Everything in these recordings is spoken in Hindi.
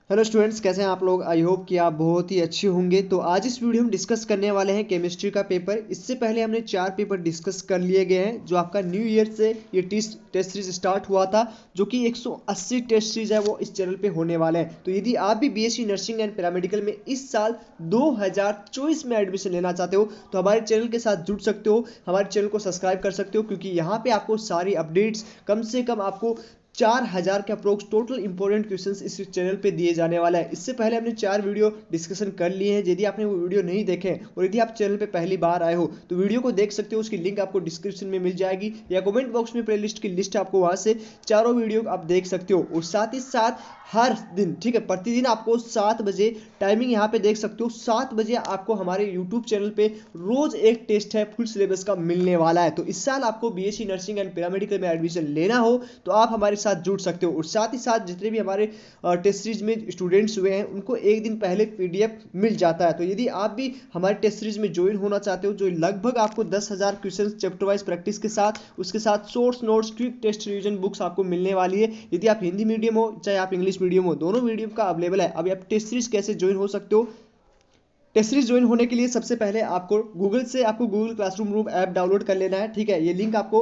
हेलो स्टूडेंट्स, कैसे हैं आप लोग। आई होप कि आप बहुत ही अच्छे होंगे। तो आज इस वीडियो में डिस्कस करने वाले हैं केमिस्ट्री का पेपर। इससे पहले हमने 4 पेपर डिस्कस कर लिए गए हैं। जो आपका न्यू ईयर से ये टेस्ट सीरीज स्टार्ट हुआ था, जो कि 180 टेस्ट सीरीज है, वो इस चैनल पे होने वाले हैं। तो यदि आप भी बीएससी नर्सिंग एंड पैरामेडिकल में इस साल 2024 में एडमिशन लेना चाहते हो तो हमारे चैनल के साथ जुड़ सकते हो, हमारे चैनल को सब्सक्राइब कर सकते हो, क्योंकि यहाँ पे आपको सारी अपडेट्स कम से कम आपको 4000 के अप्रोक्स टोटल इंपॉर्टेंट क्वेश्चंस इस चैनल पे दिए जाने वाला है। इससे पहले हमने 4 वीडियो डिस्कशन कर लिए हैं। यदि आपने वो वीडियो नहीं देखे और यदि आप चैनल पे पहली बार आए हो तो वीडियो को देख सकते हो, उसकी लिंक आपको डिस्क्रिप्शन में मिल जाएगी या कमेंट बॉक्स में प्लेलिस्ट की लिस्ट आपको वहां से चारों वीडियो आप देख सकते हो। और साथ ही साथ हर दिन, ठीक है, प्रतिदिन आपको 7 बजे टाइमिंग यहाँ पे देख सकते हो। 7 बजे आपको हमारे यूट्यूब चैनल पे रोज एक टेस्ट है फुल सिलेबस का मिलने वाला है। तो इस साल आपको बीएससी नर्सिंग एंड पैरामेडिकल में एडमिशन लेना हो तो आप हमारे साथ जुड़ सकते हो। और साथ ही साथ जितने भी हमारे टेस्ट सीरीज में स्टूडेंट्स हुए हैं उनको एक दिन पहले पीडीएफ मिल जाता है। तो यदि आप भी हमारे टेस्ट सीरीज में ज्वाइन होना चाहते हो, जो लगभग आपको 10,000 क्वेश्चन चैप्टर वाइज प्रैक्टिस के साथ, उसके साथ source notes, quick test revision books आपको मिलने वाली है। यदि आप हिंदी मीडियम हो चाहे आप इंग्लिश मीडियम हो, दोनों मीडियम का अवेलेबल है। अभी आप टेस्ट सीरीज कैसे ज्वाइन हो सकते हो। टेस्ट सीरीज ज्वाइन होने के लिए सबसे पहले आपको Google classroom room app download कर लेना है। ठीक है, ये लिंक आपको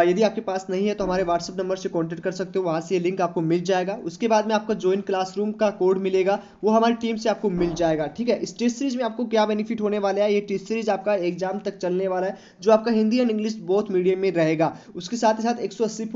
यदि आपके पास नहीं है तो हमारे व्हाट्सएप नंबर से कांटेक्ट कर सकते हो, वहां से ये लिंक आपको मिल जाएगा। उसके बाद में आपका ज्वाइन क्लासरूम का कोड मिलेगा, वो हमारी टीम से आपको मिल जाएगा। ठीक है, इस टेस्ट सीरीज में आपको क्या बेनिफिट होने वाला है, ये टेस्ट सीरीज आपका एग्जाम तक चलने वाला है, जो आपका Hindi and English both medium में रहेगा। उसके साथ ही साथ 180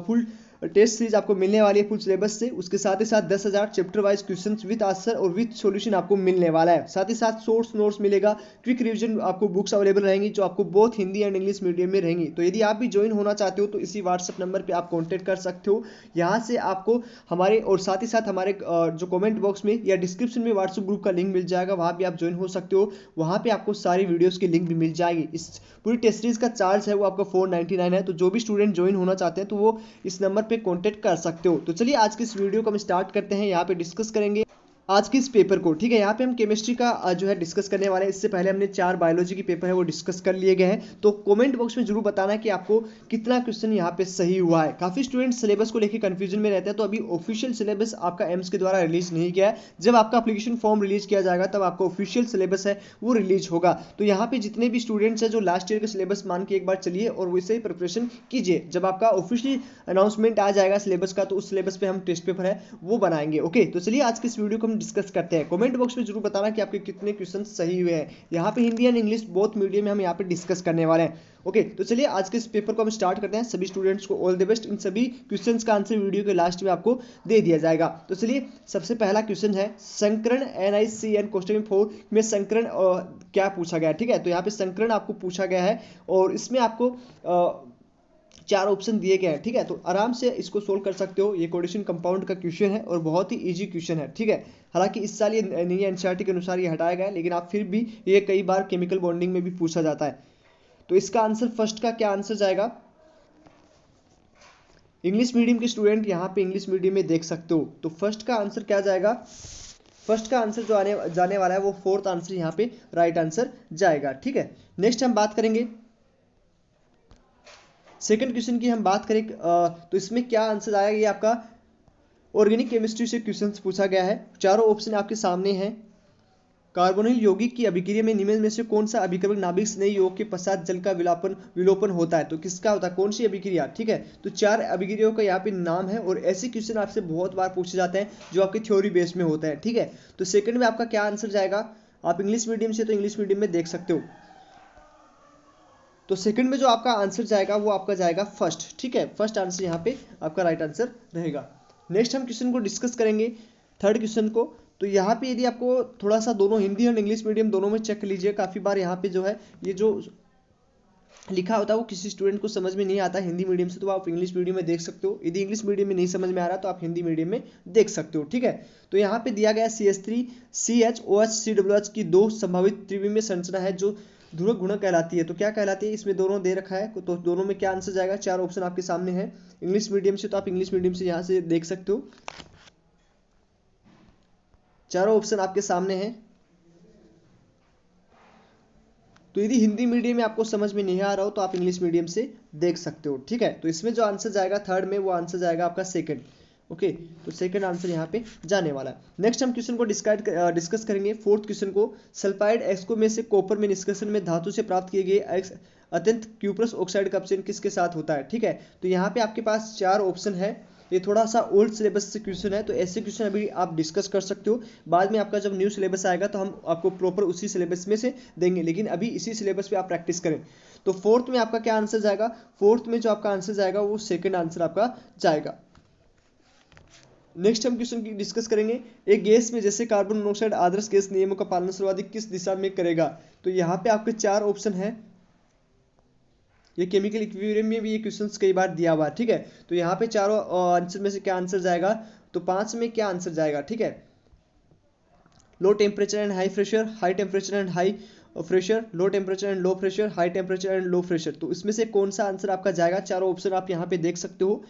फुल टेस्ट सीरीज आपको मिलने वाली है फुल सिलेबस से। उसके साथ ही साथ 10,000 chapter wise question with answer और विद सॉल्यूशन आपको मिलने वाला है। साथ ही साथ सोर्स नोट्स मिलेगा, क्विक रिवीजन आपको बुक्स अवेलेबल रहेंगी, जो आपको बहुत हिंदी एंड इंग्लिश मीडियम में रहेंगी। तो यदि आप भी ज्वाइन होना चाहते हो तो इसी व्हाट्सएप नंबर पे आप कांटेक्ट कर सकते हो। यहाँ से आपको हमारे और साथ ही साथ हमारे जो कमेंट बॉक्स में या डिस्क्रिप्शन में व्हाट्सएप ग्रुप का लिंक मिल जाएगा, वहाँ भी आप ज्वाइन हो सकते हो। वहाँ पे आपको सारी वीडियोस की लिंक भी मिल जाएगी। इस पूरी टेस्ट सीरीज का चार्ज है वो आपका 499 है। तो जो भी स्टूडेंट ज्वाइन होना चाहते हैं तो वो इस नंबर पे कांटेक्ट कर सकते हो। तो चलिए आज की इस वीडियो को हम स्टार्ट करते हैं। यहाँ पे डिस्कस करेंगे आज के इस पेपर को। ठीक है, यहाँ पे हम केमिस्ट्री का जो है डिस्कस करने वाले हैं। इससे पहले हमने 4 बायोलॉजी के पेपर है वो डिस्कस कर लिए गए हैं। तो कमेंट बॉक्स में जरूर बताना कि आपको कितना क्वेश्चन यहाँ पे सही हुआ है। काफी स्टूडेंट सिलेबस को लेकर कंफ्यूजन में रहते हैं, तो अभी ऑफिशियल सिलेबस आपका एम्स के द्वारा रिलीज नहीं किया है। जब आपका एप्लीकेशन फॉर्म रिलीज किया जाएगा तब आपका ऑफिशियल सिलेबस है वो रिलीज होगा। तो यहाँ पे जितने भी स्टूडेंट्स हैं जो लास्ट ईयर का सिलेबस मान के एक बार चलिए और वैसे ही प्रिपरेशन कीजिए। जब आपका ऑफिशियली अनाउंसमेंट आ जाएगा सिलेबस का तो उस सिलेबस पे हम टेस्ट पेपर है वो बनाएंगे। ओके, तो चलिए आज की इस वीडियो को हम डिस्कस करते हैं। कमेंट बॉक्स में जरूर बताना कि आपके कितने क्वेश्चन सही हुए हैं। यहाँ पे Hindi and English both medium में हम यहाँ पे डिस्कस करने वाले हैं। ओके, तो चलिए आज के इस पेपर को हम स्टार्ट करते हैं। सभी स्टूडेंट्स को ऑल द बेस्ट। इन सभी क्वेश्चंस का आंसर वीडियो के लास्ट में आपको दे दिया जाएगा। तो चलिए सबसे पहला क्वेश्चन है संकरण NiCN क्वेश्चन 4 में संकरण क्या पूछा गया है। ठीक है, तो यहाँ पे संकरण आपको पूछा गया है और इसमें आपको 4 ऑप्शन दिए गए हैं। ठीक है, तो आराम से इसको सोल्व कर सकते हो। ये कोऑर्डिनेशन कंपाउंड का क्वेश्चन है और बहुत ही इजी क्वेश्चन है। ठीक है, हालांकि इस साल ये नई एनसीईआरटी के अनुसार ये हटाया गया है, लेकिन आप फिर भी ये कई बार केमिकल बॉन्डिंग में भी पूछा जाता है। तो इसका आंसर फर्स्ट का क्या आंसर जाएगा। इंग्लिश मीडियम के स्टूडेंट यहाँ पे इंग्लिश मीडियम में देख सकते हो, तो फर्स्ट का आंसर क्या जाएगा। फर्स्ट का आंसर जो आने जाने वाला है वो फोर्थ आंसर यहाँ पे राइट आंसर जाएगा। ठीक है, नेक्स्ट हम बात करेंगे सेकंड क्वेश्चन की। हम बात करें तो इसमें क्या आंसर आएगा। ये आपका ऑर्गेनिक केमिस्ट्री से क्वेश्चंस पूछा गया है। चारों ऑप्शन आपके सामने हैं। कार्बोनिल यौगिक की अभिक्रिया में निम्न में से कौन सा अभिक्रमक नाभिक स्नेह योग के पश्चात जल का विलोपन होता है। तो किसका होता है, कौन सी अभिक्रिया। ठीक है, तो 4 अभिक्रियाओं का यहाँ पे नाम है और ऐसे क्वेश्चन आपसे बहुत बार पूछे जाते हैं जो आपके थ्योरी बेस में होते हैं। ठीक है, तो सेकंड में आपका क्या आंसर जाएगा। आप इंग्लिश मीडियम से तो इंग्लिश मीडियम में देख सकते हो, तो सेकंड में जो आपका आंसर जाएगा वो आपका जाएगा फर्स्ट। ठीक है, फर्स्ट आंसर यहाँ पे आपका राइट आंसर रहेगा। नेक्स्ट हम क्वेश्चन को डिस्कस करेंगे थर्ड क्वेश्चन को। तो यहाँ पे यदि आपको थोड़ा सा दोनों हिंदी और इंग्लिश मीडियम दोनों में चेक लीजिए। काफी बार यहाँ पे जो है ये जो लिखा होता है वो किसी स्टूडेंट को समझ में नहीं आता हिंदी मीडियम से, तो आप इंग्लिश मीडियम में देख सकते हो। यदि इंग्लिश मीडियम में नहीं समझ में आ रहा तो आप हिंदी मीडियम में देख सकते हो। ठीक है, तो यहाँ पे दिया गया CH3CHOH की 2 संभावित त्रिविमीय संरचना है जो ध्रुवक गुणक कहलाती है। तो क्या कहलाती है, इसमें दोनों दे रखा है, तो दोनों में क्या आंसर जाएगा। 4 ऑप्शन आपके सामने है। इंग्लिश मीडियम से तो आप इंग्लिश मीडियम से यहाँ से देख सकते हो, चारों ऑप्शन आपके सामने हैं। तो यदि हिंदी मीडियम में आपको समझ में नहीं आ रहा हो तो आप इंग्लिश मीडियम से देख सकते हो। ठीक है, तो इसमें जो आंसर जाएगा थर्ड में वो आंसर जाएगा आपका सेकंड। ओके, तो सेकंड आंसर यहाँ पे जाने वाला है। नेक्स्ट हम क्वेश्चन को डिस्कस करेंगे। फोर्थ क्वेश्चन को, सल्फाइड एक्सको में से कॉपर में निष्कर्षण में धातु से प्राप्त किए गए अत्यंत क्यूप्रस ऑक्साइड का अपचयन किसके साथ होता है। ठीक है, तो यहाँ पे आपके पास 4 ऑप्शन है। ये थोड़ा सा ओल्ड सिलेबस से क्वेश्चन है, तो ऐसे क्वेश्चन अभी आप डिस्कस कर सकते हो। बाद में आपका जब न्यू सिलेबस आएगा तो हम आपको प्रॉपर उसी सिलेबस में से देंगे, लेकिन अभी इसी सिलेबस पे आप प्रैक्टिस करें। तो फोर्थ में आपका क्या आंसर जाएगा, फोर्थ में जो आपका आंसर जाएगा वो सेकंड आंसर आपका जाएगा। नेक्स्ट हम क्वेश्चन की डिस्कस करेंगे। एक गैस में जैसे कार्बन मोनोऑक्साइड आदर्श गैस नियमों का पालन सर्वाधिक किस दिशा में करेगा। तो यहाँ पे आपके 4 ऑप्शन है। ये केमिकल इक्विलिब्रियम में भी ये क्वेश्चंस कई बार दिया हुआ है। ठीक है, तो यहाँ पे चारों आंसर में से क्या आंसर जाएगा, तो 5 में क्या आंसर जाएगा। ठीक है, low temperature and high pressure, high temperature and high pressure, low temperature and low pressure, high temperature and low pressure. तो इसमें से कौन सा आंसर आपका जाएगा, चारों ऑप्शन आप यहाँ पे देख सकते हो।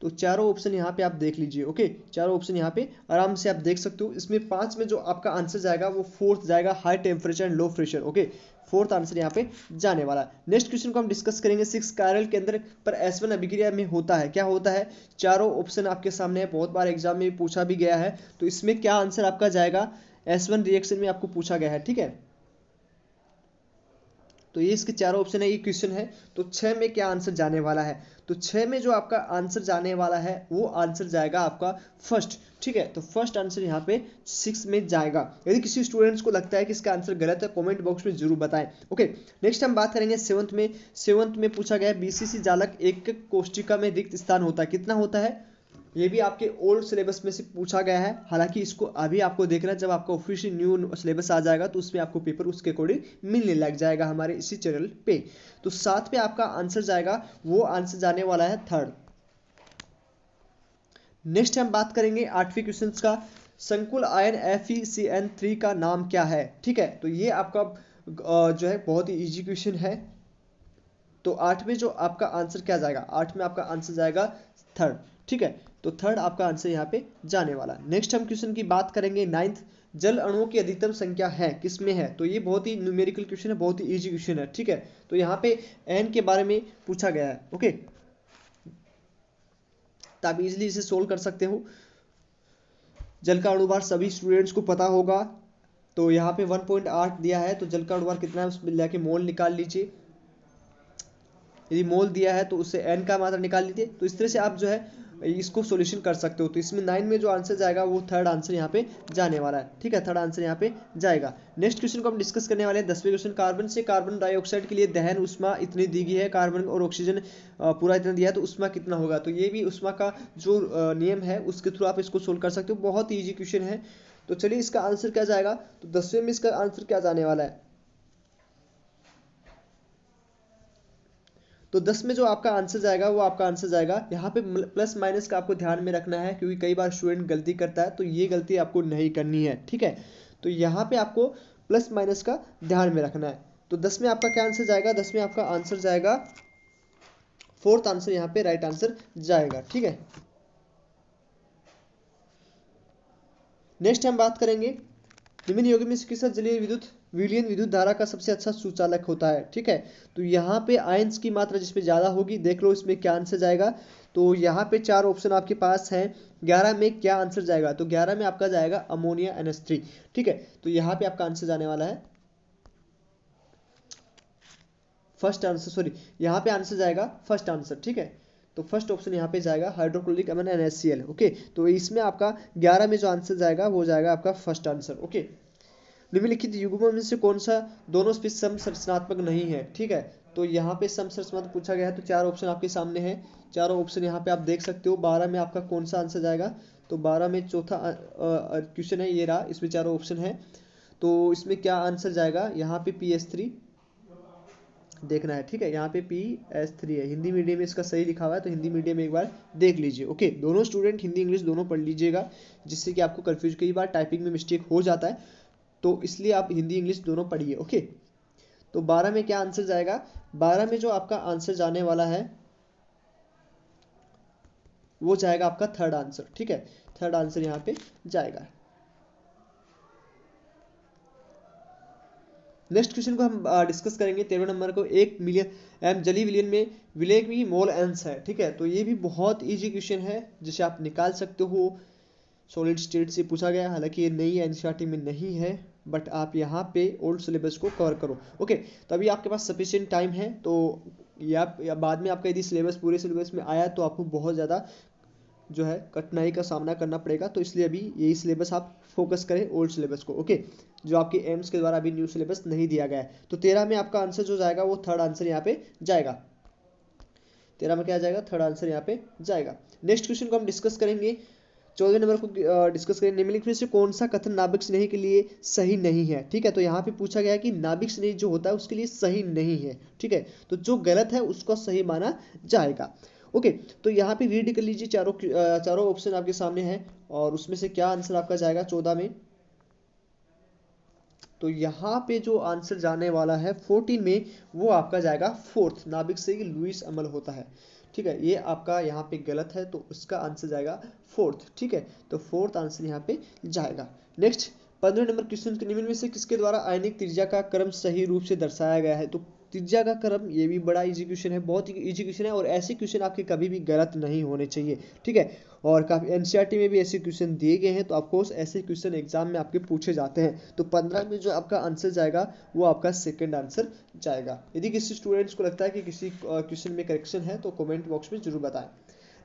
तो चारों ऑप्शन यहाँ पे आप देख लीजिए। ओके, चारों ऑप्शन यहाँ पे आराम से आप देख सकते हो। इसमें 5 में जो आपका आंसर जाएगा वो फोर्थ जाएगा, high temperature and low pressure. Okay, fourth answer यहाँ पे जाने वाला है। नेक्स्ट क्वेश्चन को हम डिस्कस करेंगे। 6 कैरल के अंदर पर S1 अभिक्रिया में होता है, क्या होता है। चारों ऑप्शन आपके सामने है, बहुत बार एग्जाम में पूछा भी गया है। तो इसमें क्या आंसर आपका जाएगा, S1 रिएक्शन में आपको पूछा गया है। ठीक है, तो ये इसके चारों ऑप्शन है, ये क्वेश्चन है। तो 6 में क्या आंसर जाने वाला है, तो 6 में जो आपका आंसर जाने वाला है वो आंसर जाएगा आपका फर्स्ट। ठीक है, तो फर्स्ट आंसर यहाँ पे 6 में जाएगा। यदि किसी स्टूडेंट्स को लगता है कि इसका आंसर गलत है, कमेंट बॉक्स में जरूर बताएं। ओके, नेक्स्ट हम बात करेंगे सेवंथ में पूछा गया है बीसीसी जालक एक कोष्टिका में रिक्त स्थान होता है, कितना होता है। ये भी आपके ओल्ड सिलेबस में से पूछा गया है। हालांकि इसको अभी आपको देखना है, जब आपका ऑफिशियल न्यू सिलेबस आ जाएगा तो उसमें आपको पेपर उसके अकॉर्डिंग मिलने लग जाएगा हमारे इसी चैनल पे। तो 7 पे आपका आंसर जाएगा, वो आंसर जाने वाला है थर्ड। नेक्स्ट हम बात करेंगे 8वीं क्वेश्चन का। संकुल आयन FeCN3 का नाम क्या है। ठीक है, तो ये आपका जो है बहुत ही इजी क्वेश्चन है। तो 8 में जो आपका आंसर क्या जाएगा, 8 में आपका आंसर जाएगा थर्ड। ठीक है, तो थर्ड आपका आंसर यहाँ पे जाने वाला। नेक्स्ट हम क्वेश्चन की बात करेंगे 9th, जल अणुओं की अधिकतम संख्या है किसमें है। तो ये बहुत ही न्यूमेरिकल क्वेश्चन है, बहुत ही इजी क्वेश्चन है। ठीक है, तो यहाँ पे n के बारे में पूछा गया है। ओके, तो आप इजिली इसे सोल्व कर सकते हो। जल का अणुभार सभी स्टूडेंट्स को पता होगा। तो यहाँ पे 1.8 दिया है, तो जल का अणुभार कितना है उसमें लेके मोल निकाल लीजिए। यदि मोल दिया है तो उससे n का मात्रा निकाल लीजिए। तो इस तरह से आप जो है इसको सॉल्यूशन कर सकते हो। तो इसमें 9 में जो आंसर जाएगा वो थर्ड आंसर यहाँ पे जाने वाला है। ठीक है, थर्ड आंसर यहाँ पे जाएगा। नेक्स्ट क्वेश्चन को हम डिस्कस करने वाले हैं 10वें क्वेश्चन। कार्बन से कार्बन डाइऑक्साइड के लिए दहन उष्मा इतनी दी गई है, कार्बन और ऑक्सीजन पूरा इतना दिया है, तो उष्मा कितना होगा। तो ये भी उष्मा का जो नियम है उसके थ्रू आप इसको सोल्व कर सकते हो। बहुत ही ईजी क्वेश्चन है। तो चलिए इसका आंसर क्या जाएगा, तो 10वें में इसका आंसर क्या जाने वाला है। तो 10 में जो आपका आंसर जाएगा वो आपका आंसर जाएगा, यहाँ पे प्लस माइनस का आपको ध्यान में रखना है, क्योंकि कई बार स्टूडेंट गलती करता है, तो ये गलती आपको नहीं करनी है। ठीक है, तो यहाँ पे आपको प्लस माइनस का ध्यान में रखना है। तो 10 में आपका क्या आंसर जाएगा, 10 में आपका आंसर जाएगा फोर्थ आंसर यहाँ पे राइट आंसर जाएगा। ठीक है, नेक्स्ट हम बात करेंगे निम्न योगी में किसका जलीय विद्युत विलयन विद्युत धारा का सबसे अच्छा सुचालक होता है। ठीक है, तो यहाँ पे आयंस की मात्रा जिसमें ज़्यादा होगी, देख लो इसमें क्या आंसर जाएगा। तो यहाँ पे 4 ऑप्शन आपके पास हैं। 11 में क्या आंसर जाएगा, तो 11 में आपका जाएगा अमोनिया NH3। ठीक है, तो यहाँ पे आपका आंसर जाने वाला है फर्स्ट आंसर, सॉरी यहाँ पे आंसर जाएगा फर्स्ट आंसर। ठीक है, तो फर्स्ट ऑप्शन यहाँ पे जाएगा हाइड्रोक्लोरिक अमोन NaCl। ओके, तो इसमें आपका 11 में जो आंसर जाएगा वो जाएगा आपका फर्स्ट आंसर। ओके, निम्नलिखित युग्मों में से कौन सा दोनों स्पेस समसंरचनात्मक नहीं है। ठीक है, तो यहाँ पे समसंरचनात्मक पूछा गया है, तो 4 ऑप्शन आपके सामने हैं। चारों ऑप्शन यहाँ पे आप देख सकते हो। 12 में आपका कौन सा आंसर जाएगा, तो 12 में चौथा क्वेश्चन है, ये रहा, इसमें चारों ऑप्शन है। तो इसमें क्या आंसर जाएगा, यहाँ पे PS3 देखना है। ठीक है, यहाँ पे PS3 है। हिंदी मीडियम में इसका सही लिखा हुआ है, तो हिंदी मीडियम में एक बार देख लीजिए। ओके, दोनों स्टूडेंट हिंदी इंग्लिश दोनों पढ़ लीजिएगा, जिससे कि आपको कन्फ्यूज, कई बार टाइपिंग में मिस्टेक हो जाता है, तो इसलिए आप हिंदी इंग्लिश दोनों पढ़िए। ओके, तो 12 में क्या आंसर जाएगा, 12 में जो आपका आंसर जाने वाला है वो जाएगा आपका थर्ड आंसर। ठीक है, थर्ड आंसर यहाँ पे जाएगा। नेक्स्ट क्वेश्चन को हम डिस्कस करेंगे 13 नंबर को। 1 मिलियन एम जली विलियन में विलेय की मोल अंश है, ठीक है। तो ये भी बहुत इजी क्वेश्चन है जिसे आप निकाल सकते हो। सॉलिड स्टेट से पूछा गया, हालांकि ये नई एनसीईआरटी में नहीं है, बट आप यहाँ पे ओल्ड सिलेबस को कवर करो। ओके, तो अभी आपके पास सफिशिएंट टाइम है, तो या बाद में आपका यदि सिलेबस पूरे सिलेबस में आया तो आपको बहुत ज़्यादा जो है कठिनाई का सामना करना पड़ेगा, तो इसलिए अभी यही सिलेबस आप फोकस करें, ओल्ड सिलेबस को। ओके, जो आपके एम्स के द्वारा अभी न्यू सिलेबस नहीं दिया गया है। तो 13 में आपका आंसर जो जाएगा वो थर्ड आंसर यहाँ पे जाएगा। 13 में क्या जाएगा? थर्ड आंसर यहाँ पे जाएगा। नेक्स्ट क्वेश्चन को हम डिस्कस करेंगे, 14 नंबर को डिस्कस करेंगे। निम्नलिखित में से कौन सा कथन नाभिक स्नेही के लिए सही नहीं है, ठीक है। तो यहाँ पे पूछा गया है कि नाभिक स्नेही जो होता है उसके लिए सही नहीं है, ठीक है। तो जो गलत है उसको सही माना जाएगा। ओके, तो यहाँ पे रीड कर लीजिए, चारों ऑप्शन आपके सामने हैं और उसमें से क्या आंसर आपका जाएगा 14 में। तो यहाँ पे जो आंसर जाने वाला है 14 में, वो आपका जाएगा फोर्थ, नाभिक से लुईस अमल होता है, ठीक है। ये आपका यहाँ पे गलत है, तो उसका आंसर जाएगा फोर्थ, ठीक है। तो फोर्थ आंसर यहाँ पे जाएगा। नेक्स्ट 15 नंबर क्वेश्चन के निम्न में से किसके द्वारा आयनिक त्रिज्या का क्रम सही रूप से दर्शाया गया है। तो त्रिज्या का क्रम, ये भी बड़ा इजी क्वेश्चन है, बहुत ही इजी क्वेश्चन है, और ऐसे क्वेश्चन आपके कभी भी गलत नहीं होने चाहिए, ठीक है। और काफी एनसीईआरटी में भी ऐसे क्वेश्चन दिए गए हैं, तो ऑफकोर्स ऐसे क्वेश्चन एग्जाम में आपके पूछे जाते हैं। तो 15 में जो आपका आंसर जाएगा वो आपका सेकंड आंसर जाएगा। यदि किसी स्टूडेंट्स को लगता है कि किसी क्वेश्चन में करेक्शन है तो कमेंट बॉक्स में जरूर बताएं।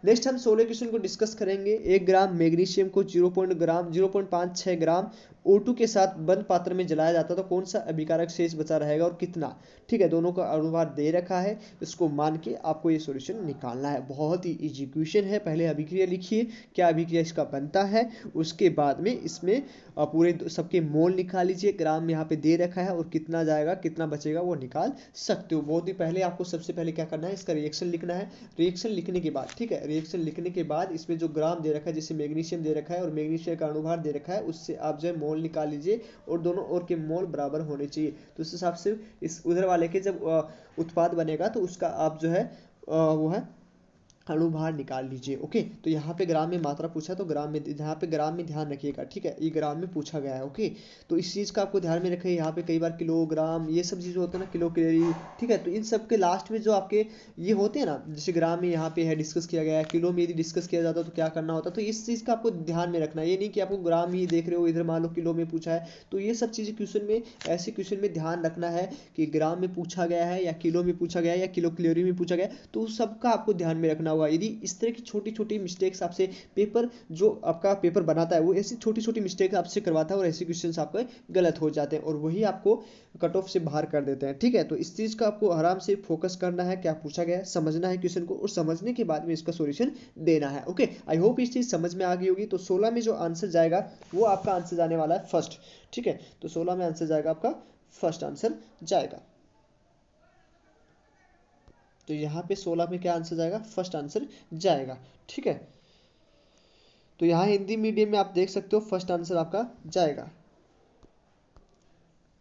नेक्स्ट हम 16 क्वेश्चन को डिस्कस करेंगे। 1 ग्राम मैग्नीशियम को 0.56 ग्राम O2 के साथ बंद पात्र में जलाया जाता तो कौन सा अभिकारक शेष बचा रहेगा और कितना, ठीक है। दोनों का अनुपात दे रखा है, इसको मान के आपको ये सॉल्यूशन निकालना है। बहुत ही इजी क्वेश्चन है। पहले अभिक्रिया लिखिए, क्या अभिक्रिया इसका बनता है, उसके बाद में इसमें पूरे सबके मोल निकाल लीजिए, ग्राम यहाँ पे दे रखा है, और कितना जाएगा कितना बचेगा वो निकाल सकते हो। बहुत ही पहले आपको सबसे पहले क्या करना है, इसका रिएक्शन लिखना है। रिएक्शन लिखने के बाद, ठीक है, रिएक्शन लिखने के बाद इसमें जो ग्राम दे रखा है, जैसे मैग्नीशियम दे रखा है और मैग्नीशियम का अनुभार दे रखा है, उससे आप जो है मोल निकाल लीजिए, और दोनों ओर के मोल बराबर होने चाहिए। तो उस हिसाब से इस उधर वाले के जब उत्पाद बनेगा तो उसका आप जो है वो है अनुभार निकाल लीजिए। ओके, तो यहाँ पे ग्राम में मात्रा पूछा, तो ग्राम में, यहाँ पे ग्राम में ध्यान रखिएगा, ठीक है। ये ग्राम में पूछा गया है। ओके, तो इस चीज़ का आपको ध्यान में रखिए। यहाँ पे कई बार किलोग्राम, ये सब चीज़ होता है ना, किलो कैलोरी, ठीक है। तो इन सब के लास्ट में जो आपके ये होते हैं ना, जैसे ग्राम में यहाँ पे है डिस्कस किया गया है, किलो में यदि डिस्कस किया जाता तो क्या करना होता, तो इस चीज़ का आपको ध्यान में रखना है। ये नहीं कि आपको ग्राम ही देख रहे हो, इधर मान लो किलो में पूछा है, तो ये सब चीज़ें क्वेश्चन में, ऐसे क्वेश्चन में ध्यान रखना है कि ग्राम में पूछा गया है या किलो में पूछा गया है या किलो कैलोरी में पूछा गया है, तो सबका आपको ध्यान में रखना होगा। यदि इस तरह की छोटी छोटी मिस्टेक्स आपसे पेपर, जो आपका पेपर बनाता है वो ऐसी छोटी छोटी मिस्टेक्स आपसे करवाता है, और ऐसे क्वेश्चंस आपके गलत हो जाते हैं, और वही आपको कट ऑफ से बाहर कर देते हैं, ठीक है। तो इस चीज़ का आपको आराम से फोकस करना है, क्या पूछा गया है समझना है क्वेश्चन को, और समझने के बाद में इसका सॉल्यूशन देना है। ओके, आई होप इस चीज़ समझ में आ गई होगी। तो 16 में जो आंसर जाएगा वो आपका आंसर जाने वाला है फर्स्ट, ठीक है। तो 16 में आंसर जाएगा आपका फर्स्ट आंसर जाएगा। तो यहाँ पे 16 में क्या आंसर जाएगा? फर्स्ट आंसर जाएगा, ठीक है। तो यहाँ हिंदी मीडियम में आप देख सकते हो फर्स्ट आंसर आपका जाएगा,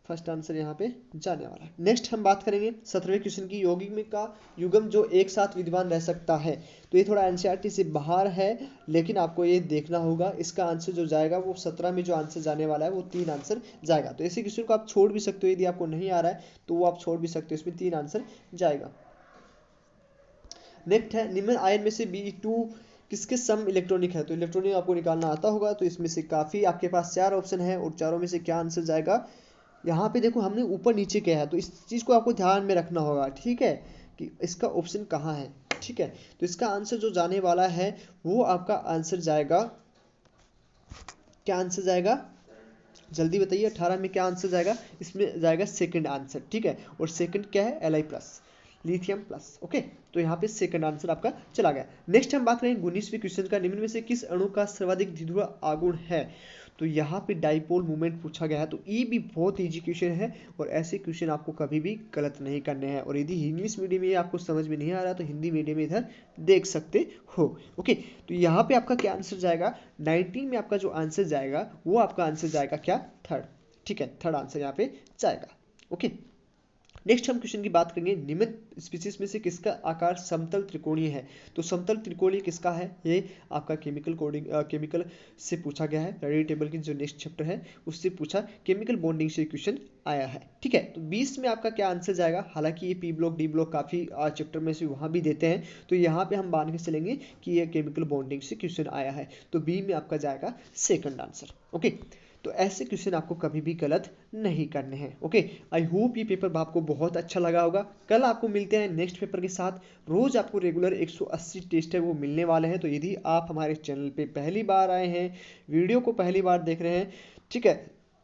फर्स्ट आंसर यहाँ पे जाने वाला है। नेक्स्ट हम बात करेंगे 17वें क्वेश्चन की, यौगिक का युग्म जो एक साथ विद्यमान रह सकता है। तो ये थोड़ा एनसीईआरटी से बाहर है, लेकिन आपको ये देखना होगा। इसका आंसर जो जाएगा वो 17 में जो आंसर जाने वाला है वो 3 आंसर जाएगा। तो ऐसे क्वेश्चन को आप छोड़ भी सकते हो, यदि आपको नहीं आ रहा है तो वो आप छोड़ भी सकते हो, इसमें 3 आंसर जाएगा। नेक्स्ट है, निम्न आयन में से Be2 किसके सम इलेक्ट्रॉनिक है। तो इलेक्ट्रॉनिक आपको निकालना आता होगा, तो इसमें से काफ़ी आपके पास 4 ऑप्शन है, और चारों में से क्या आंसर जाएगा। यहाँ पे देखो हमने ऊपर नीचे किया है, तो इस चीज़ को आपको ध्यान में रखना होगा, ठीक है, कि इसका ऑप्शन कहाँ है, ठीक है। तो इसका आंसर जो जाने वाला है वो आपका आंसर जाएगा, क्या आंसर जाएगा जल्दी बताइए। 18 में क्या आंसर जाएगा? इसमें जाएगा सेकंड आंसर, ठीक है। और सेकंड क्या है? Li+, lithium plus. ओके, तो यहाँ पे सेकंड आंसर आपका चला गया। नेक्स्ट हम बात करेंगे 19वें क्वेश्चन का, निम्न में से किस अणु का सर्वाधिक द्विध्रुव आघूर्ण है। तो यहाँ पे डाइपोल मूवमेंट पूछा गया है। तो ये भी बहुत इजी क्वेश्चन है, और ऐसे क्वेश्चन आपको कभी भी गलत नहीं करने हैं। और यदि इंग्लिश मीडियम में आपको समझ में नहीं आ रहा तो हिंदी मीडियम में इधर देख सकते हो। ओके, तो यहाँ पे आपका क्या आंसर जाएगा? 19 में आपका जो आंसर जाएगा वो आपका आंसर जाएगा क्या? थर्ड, ठीक है, थर्ड आंसर यहाँ पे जाएगा। ओके, नेक्स्ट हम क्वेश्चन की बात करेंगे, निम्न स्पीसीज में से किसका आकार समतल त्रिकोणीय है। तो समतल त्रिकोणीय किसका है, ये आपका केमिकल से पूछा गया है। रेडी टेबल की जो नेक्स्ट चैप्टर है उससे पूछा, केमिकल बॉन्डिंग से क्वेश्चन आया है। ठीक है, तो 20 में आपका क्या आंसर जाएगा। हालांकि ये पी ब्लॉक डी ब्लॉक काफी चैप्टर में से वहां भी देते हैं, तो यहाँ पे हम मान के चलेंगे कि ये केमिकल बॉन्डिंग से क्वेश्चन आया है, तो बी में आपका जाएगा सेकंड आंसर। ओके, तो ऐसे क्वेश्चन आपको कभी भी गलत नहीं करने हैं। ओके, आई होप ये पेपर आपको बहुत अच्छा लगा होगा। कल आपको मिलते हैं नेक्स्ट पेपर के साथ। रोज आपको रेगुलर 180 टेस्ट है वो मिलने वाले हैं। तो यदि आप हमारे चैनल पे पहली बार आए हैं, वीडियो को पहली बार देख रहे हैं, ठीक है,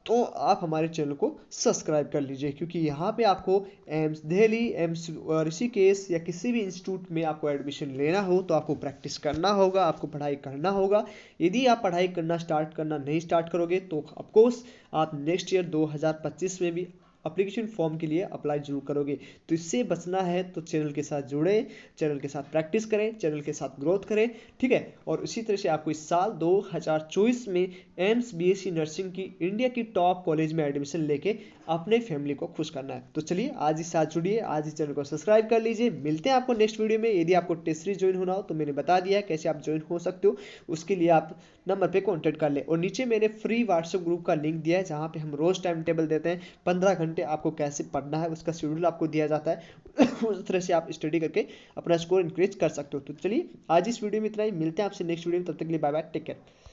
तो आप हमारे चैनल को सब्सक्राइब कर लीजिए, क्योंकि यहाँ पे आपको एम्स दिल्ली, एम्स ऋषिकेश या किसी भी इंस्टीट्यूट में आपको एडमिशन लेना हो तो आपको प्रैक्टिस करना होगा, आपको पढ़ाई करना होगा। यदि आप पढ़ाई करना नहीं स्टार्ट करोगे तो ऑफकोर्स आप नेक्स्ट ईयर 2025 में भी एप्लीकेशन फॉर्म के लिए अप्लाई जरूर करोगे। तो इससे बचना है तो चैनल के साथ जुड़े, चैनल के साथ प्रैक्टिस करें, चैनल के साथ ग्रोथ करें। ठीक है, और इसी तरह से आपको इस साल 2024 में एम्स बीएससी नर्सिंग की इंडिया की टॉप कॉलेज में एडमिशन लेके अपने फैमिली को खुश करना है। तो चलिए आज ही साथ जुड़िए, आज ही चैनल को सब्सक्राइब कर लीजिए। मिलते हैं आपको नेक्स्ट वीडियो में। यदि आपको टेस्ट सीरीज ज्वाइन होना हो तो मैंने बता दिया है कैसे आप ज्वाइन हो सकते हो, उसके लिए आप नंबर पे कॉन्टेक्ट कर ले। और नीचे मैंने फ्री व्हाट्सएप ग्रुप का लिंक दिया है जहाँ पे हम रोज टाइम टेबल देते हैं, 15 घंटे आपको कैसे पढ़ना है उसका शेड्यूल आपको दिया जाता है। उस तरह से आप स्टडी करके अपना स्कोर इंक्रीज कर सकते हो। तो चलिए आज इस वीडियो में इतना ही, मिलते हैं आपसे नेक्स्ट वीडियो में, तब तक के लिए बाय बाय, टेक केयर।